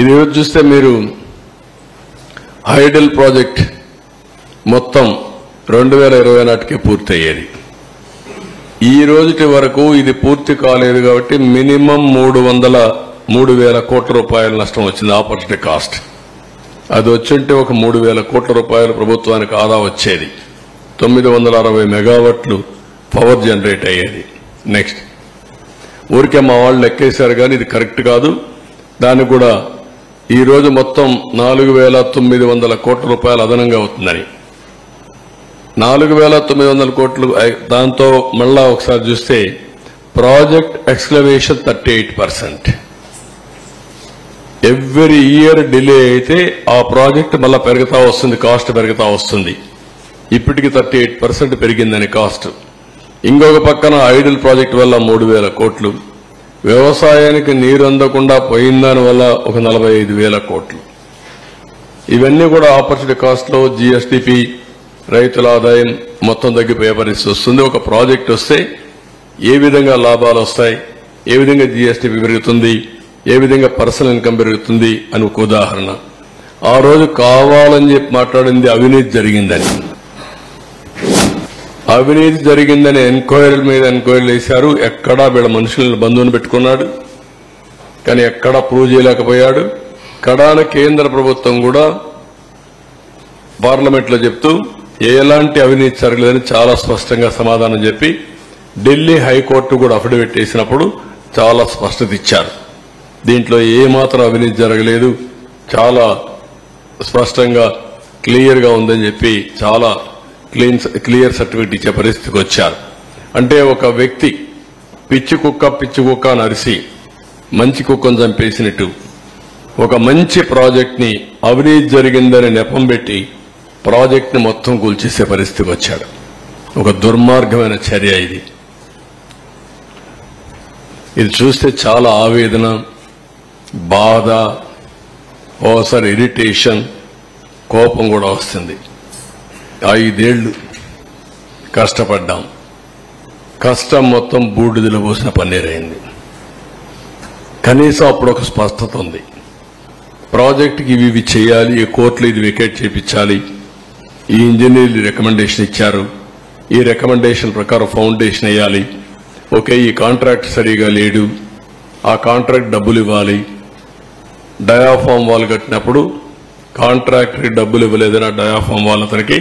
ఇది చూస్తే మీరు హైడల్ ప్రాజెక్ట్ మొత్తం 2020 నాటికే పూర్తయ్యేది. ఈ రోజుటి వరకు ఇది పూర్తి కాలేదు కాబట్టి మినిమం 3,000 కోట్ల రూపాయల నష్టం వచ్చింది ఆపర్చునిటీ కాస్ట్. అది వచ్చుంటే ఒక 3,000 కోట్ల రూపాయలు ప్రభుత్వానికి ఆదా వచ్చేది. 960 మెగావాట్లు పవర్ జనరేట్ అయ్యేది. నెక్స్ట్ ఊరికే మా వాళ్ళు లెక్కేశారు కానీ ఇది కరెక్ట్ కాదు. దానికి కూడా ఈ రోజు మొత్తం 4,900 కోట్ల రూపాయలు అదనంగా అవుతుందని. 4,900 కోట్లు. దాంతో మళ్ళా ఒకసారి చూస్తే ప్రాజెక్ట్ ఎక్స్క్లవేషన్ 38%. ఎవ్రీ ఇయర్ డిలే అయితే ఆ ప్రాజెక్ట్ మళ్ళా పెరుగుతా వస్తుంది, కాస్ట్ పెరుగుతా వస్తుంది. ఇప్పటికి 38% పెరిగిందని కాస్ట్. ఇంకొక పక్కన ఐడల్ ప్రాజెక్ట్ వల్ల 3,000 కోట్లు, వ్యవసాయానికి నీరు అందకుండా పోయిందాని వల్ల ఒక 45,000 కోట్లు. ఇవన్నీ కూడా ఆపర్చునిటీ కాస్ట్ లో జీఎస్టీపీ, రైతుల ఆదాయం మొత్తం తగ్గిపోయే పరిస్థితి వస్తుంది. ఒక ప్రాజెక్ట్ వస్తే ఏ విధంగా లాభాలు వస్తాయి, ఏ విధంగా జీఎస్టీపీ పెరుగుతుంది, ఏ విధంగా పర్సనల్ ఇన్కమ్ పెరుగుతుంది అని ఒక ఉదాహరణ. ఆ రోజు కావాలని చెప్పి మాట్లాడింది అవినీతి జరిగిందని. అవినీతి జరిగిందని ఎంక్వైరీల మీద ఎంక్వైరీలు వేశారు. ఎక్కడా వీళ్ళ మనుషులను బంధువుని పెట్టుకున్నాడు, కానీ ఎక్కడా ప్రూవ్ చేయలేకపోయాడు. కడాన కేంద్ర ప్రభుత్వం కూడా పార్లమెంట్ లో చెప్తూ ఎలాంటి అవినీతి జరగలేదని చాలా స్పష్టంగా సమాధానం చెప్పి ఢిల్లీ హైకోర్టు కూడా అఫిడవిట్ వేసినప్పుడు చాలా స్పష్టత ఇచ్చారు. దీంట్లో ఏమాత్రం అవినీతి జరగలేదు, చాలా స్పష్టంగా క్లియర్ గా ఉందని చెప్పి చాలా క్లియర్ సర్టిఫికెట్ ఇచ్చే పరిస్థితికి వచ్చారు. అంటే ఒక వ్యక్తి పిచ్చి కుక్క అని అరిసి మంచి కుక్కను చంపేసినట్టు ఒక మంచి ప్రాజెక్ట్ ని అవినీతి జరిగిందని నెపం పెట్టి ప్రాజెక్ట్ ని మొత్తం కూల్చేసే పరిస్థితికి వచ్చాడు. ఒక దుర్మార్గమైన చర్య ఇది. ఇది చూస్తే చాలా ఆవేదన, బాధ, ఓసారి ఇరిటేషన్, కోపం కూడా వస్తుంది. 5 ఏళ్లు కష్టపడ్డాం, కష్టం మొత్తం బూడిదలో పోసిన పన్నీరైంది. కనీసం అప్పుడు ఒక స్పష్టత ఉంది. ప్రాజెక్టుకి ఇవి చేయాలి, ఈ కోర్టులో ఇది వికెట్ చేయించాలి, ఈ ఇంజనీర్లు రికమెండేషన్ ఇచ్చారు, ఈ రికమెండేషన్ ప్రకారం ఫౌండేషన్ వేయాలి, ఓకే ఈ కాంట్రాక్ట్ సరిగా లేడు, ఆ కాంట్రాక్ట్ డబ్బులు ఇవ్వాలి, డయాఫామ్ వాల్ కట్టినప్పుడు కాంట్రాక్టర్కి డబ్బులు ఇవ్వలేదని ఆ డయాఫామ్ వాల్ అతనికి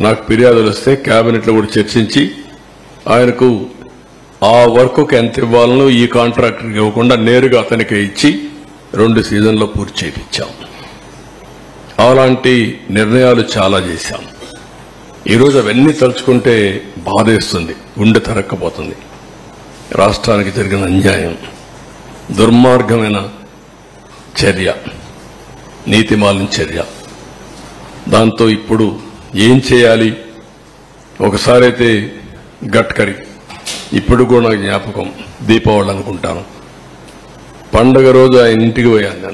నాకు ఫిర్యాదులు వస్తే కేబినెట్ లో కూడా చర్చించి ఆయనకు ఆ వర్క్ ఎంత ఇవ్వాలనో ఈ కాంట్రాక్టర్కి ఇవ్వకుండా నేరుగా అతనికి ఇచ్చి 2 సీజన్లో పూర్తి చేయించాం. అలాంటి నిర్ణయాలు చాలా చేశాం. ఈరోజు అవన్నీ తలుచుకుంటే బాధేస్తుంది, గుండె తరక్కపోతుంది. రాష్ట్రానికి జరిగిన అన్యాయం, దుర్మార్గమైన చర్య, నీతిమాలిన చర్య. దాంతో ఇప్పుడు ఏం చేయాలి? ఒకసారి అయితే గడ్కరీ, ఇప్పుడు కూడా నాకు జ్ఞాపకం, దీపావళి అనుకుంటాను, పండగ రోజు ఆయన ఇంటికి పోయాను.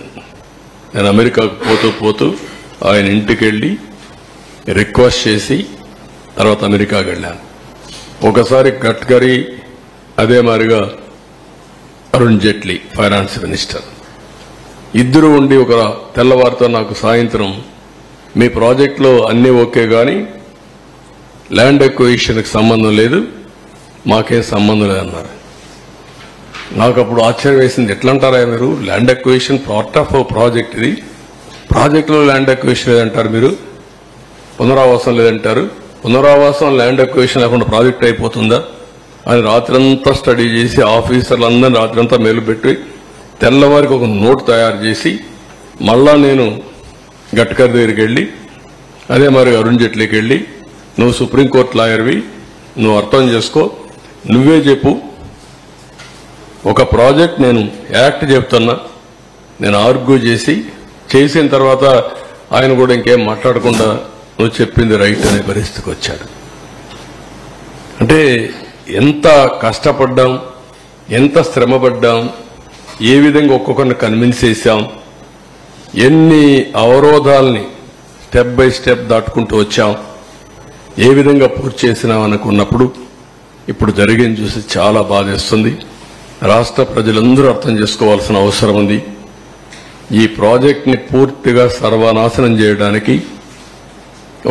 నేను అమెరికాకు పోతూ ఆయన ఇంటికి వెళ్లి రిక్వెస్ట్ చేసి తర్వాత అమెరికాకి వెళ్ళాను. ఒకసారి గడ్కరీ, అదే మాదిరిగా అరుణ్ జైట్లీ ఫైనాన్స్ మినిస్టర్, ఇద్దరు ఉండి ఒక తెల్లవారితో నాకు సాయంత్రం మీ ప్రాజెక్టులో అన్నీ ఓకే కానీ ల్యాండ్ ఎక్విజిషన్కి సంబంధం లేదు, మాకేం సంబంధం లేదన్నారు. నాకు అప్పుడు ఆశ్చర్యం వేసింది. ఎట్లా అంటారా మీరు? Land acquisition part of project, ఇది ప్రాజెక్టులో ల్యాండ్ ఎక్విజిషన్ లేదంటారు, మీరు పునరావాసం లేదంటారు, పునరావాసం ల్యాండ్ ఎక్విజిషన్ లేకుండా ప్రాజెక్ట్ అయిపోతుందా అని రాత్రంతా స్టడీ చేసి ఆఫీసర్లందరినీ రాత్రంతా మేలుపెట్టి తెల్లవారికి ఒక నోట్ తయారు చేసి మళ్ళా నేను గడ్కరీ దగ్గరికి వెళ్ళి అదే మరి అరుణ్ జైట్లీకి వెళ్ళి, నువ్వు సుప్రీంకోర్టు లాయర్వి, నువ్వు అర్థం చేసుకో, నువ్వే చెప్పు, ఒక ప్రాజెక్ట్ నేను యాక్ట్ చెప్తున్నా, నేను ఆర్గ్యూ చేసిన తర్వాత ఆయన కూడా ఇంకేం మాట్లాడకుండా నువ్వు చెప్పింది రైట్ అనే పరిస్థితికి వచ్చాడు. అంటే ఎంత కష్టపడ్డాం, ఎంత శ్రమపడ్డాం, ఏ విధంగా ఒక్కొక్కరిని కన్విన్స్ చేశాం, ఎన్ని అవరోధాలని స్టెప్ బై స్టెప్ దాటుకుంటూ వచ్చాం, ఏ విధంగా పూర్తి చేసినాం అనుకున్నప్పుడు ఇప్పుడు జరిగింది చూసి చాలా బాధేస్తుంది. రాష్ట్ర ప్రజలందరూ అర్థం చేసుకోవాల్సిన అవసరం ఉంది. ఈ ప్రాజెక్ట్ని పూర్తిగా సర్వనాశనం చేయడానికి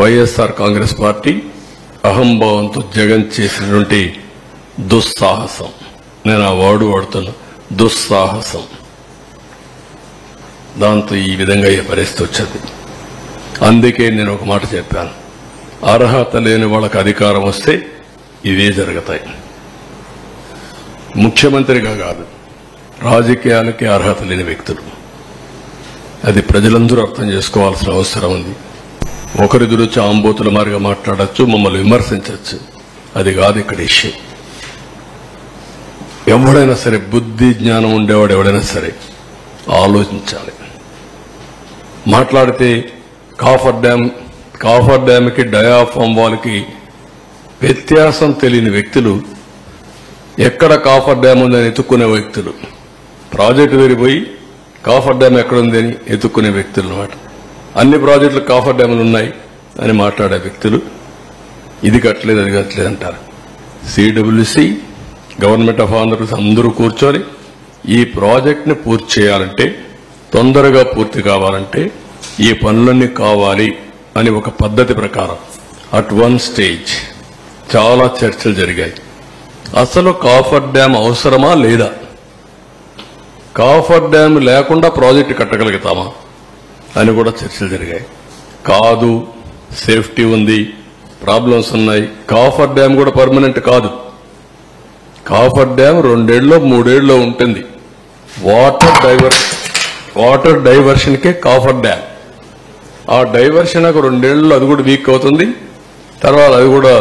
వైఎస్ఆర్ కాంగ్రెస్ పార్టీ అహంభావంతో జగన్ చేసినటువంటి దుస్సాహసం. నేను ఆ వర్డ్ వాడుతున్నా, దుస్సాహసం. దాంతో ఈ విధంగా ఈ పరిస్థితి వచ్చింది. అందుకే నేను ఒక మాట చెప్పాను, అర్హత లేని వాళ్ళకి అధికారం వస్తే ఇవే జరుగుతాయి. ముఖ్యమంత్రిగా కాదు, రాజకీయాలకి అర్హత లేని వ్యక్తులు. అది ప్రజలందరూ అర్థం చేసుకోవాల్సిన అవసరం ఉంది. ఒకరిద్దరు వచ్చి ఆంబోతుల మారిగా మాట్లాడచ్చు, మమ్మల్ని విమర్శించవచ్చు. అది కాదు ఇక్కడ ఇష్యూ. ఎవడైనా సరే, బుద్ధి జ్ఞానం ఉండేవాడు ఎవడైనా సరే ఆలోచించాలి. మాట్లాడితే కాఫర్ డ్యామ్కి డయాఫామ్ వాళ్ళకి వ్యత్యాసం తెలియని వ్యక్తులు, ఎక్కడ కాఫర్ డ్యామ్ ఉందని ఎత్తుక్కునే వ్యక్తులు, ప్రాజెక్టు వేరిపోయి కాఫర్ డ్యామ్ ఎక్కడుంది అని ఎత్తుక్కునే వ్యక్తులు అన్నమాట. అన్ని ప్రాజెక్టులు కాఫర్ డ్యాములు ఉన్నాయి అని మాట్లాడే వ్యక్తులు ఇది కట్టలేదు అది కట్టలేదు అంటారు. సిడబ్ల్యూసి, గవర్నమెంట్ ఆఫ్ ఆంధ్రప్రదేశ్ అందరూ కూర్చొని ఈ ప్రాజెక్ట్ని పూర్తి చేయాలంటే, తొందరగా పూర్తి కావాలంటే ఈ పనులన్నీ కావాలి అని ఒక పద్ధతి ప్రకారం అట్ వన్ స్టేజ్ చాలా చర్చలు జరిగాయి. అసలు కాఫర్ డ్యామ్ అవసరమా లేదా, కాఫర్ డ్యామ్ లేకుండా ప్రాజెక్టు కట్టగలుగుతామా అని కూడా చర్చలు జరిగాయి. కాదు, సేఫ్టీ ఉంది, ప్రాబ్లమ్స్ ఉన్నాయి, కాఫర్ డ్యామ్ కూడా పర్మనెంట్ కాదు. కాఫర్ డ్యామ్ 2 ఏళ్ళలో 3 ఏళ్ళలో ఉంటుంది. వాటర్ డైవర్షన్కే కాఫర్ డ్యామ్. ఆ డైవర్షన్ ఒక 2 ఏళ్ళలో అది కూడా వీక్ అవుతుంది. తర్వాత అది కూడా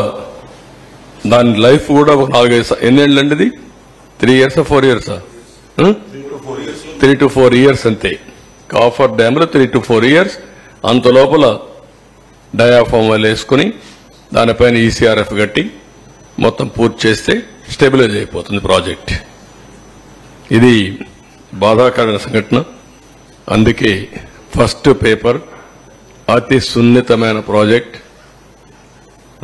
దాని లైఫ్ కూడా ఒక 4-5 ఎన్నేళ్ళండి ఇది? 3 years 4 years? 3 to 4 years అంతే. కాఫర్ డ్యామ్ లో 3 to 4 years. అంత లోపల డయాఫామ్ వాళ్ళు వేసుకుని దానిపైన ఈసీఆర్ఎఫ్ కట్టి మొత్తం పూర్తి చేస్తే స్టెబిలైజ్ అయిపోతుంది ప్రాజెక్ట్. ఇది బాధాకరమైన సంఘటన. అందుకే ఫస్ట్ పేపర్ అతి సున్నితమైన ప్రాజెక్ట్,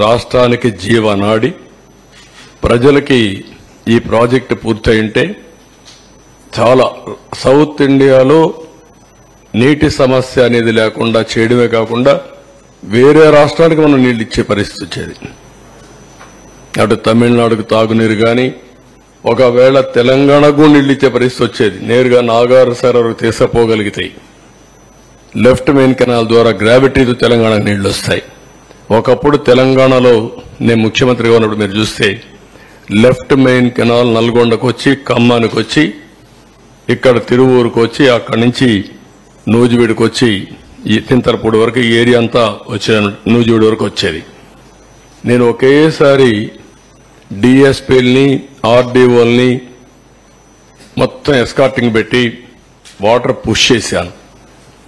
రాష్ట్రానికి జీవనాడి. ప్రజలకి ఈ ప్రాజెక్టు పూర్తయింటే చాలా సౌత్ ఇండియాలో నీటి సమస్య అనేది లేకుండా చేయడమే కాకుండా వేరే రాష్ట్రానికి మనం నీళ్లు ఇచ్చే పరిస్థితి వచ్చేది. అటు తమిళనాడుకు తాగునీరు కానీ, ఒకవేళ తెలంగాణకు నీళ్లు ఇచ్చే పరిస్థితి వచ్చేది. నేరుగా నాగార్ సరస్సు తీసుకుపోగలిగితే లెఫ్ట్ మెయిన్ కెనాల్ ద్వారా గ్రావిటీతో తెలంగాణకు నీళ్లు వస్తాయి. ఒకప్పుడు తెలంగాణలో నేను ముఖ్యమంత్రిగా ఉన్నప్పుడు మీరు చూస్తే లెఫ్ట్ మెయిన్ కెనాల్ నల్గొండకు వచ్చి, ఖమ్మానికి వచ్చి, ఇక్కడ తిరువూరుకు వచ్చి, అక్కడి నుంచి నూజివీడుకు వచ్చి ఈ తింతరపూడి వరకు ఈ ఏరియా అంతా వచ్చే నూజివీడు వరకు వచ్చేది. నేను ఒకేసారి డిఎస్పీలని, ఆర్డీఓల్ని మొత్తం ఎస్కార్టింగ్ పెట్టి వాటర్ పుష్ చేశాను.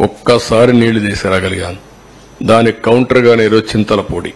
ఒక్కసారి నీళ్లు తీసుకురాగలిగాను. దానికి కౌంటర్గా నేను చింతలపూడి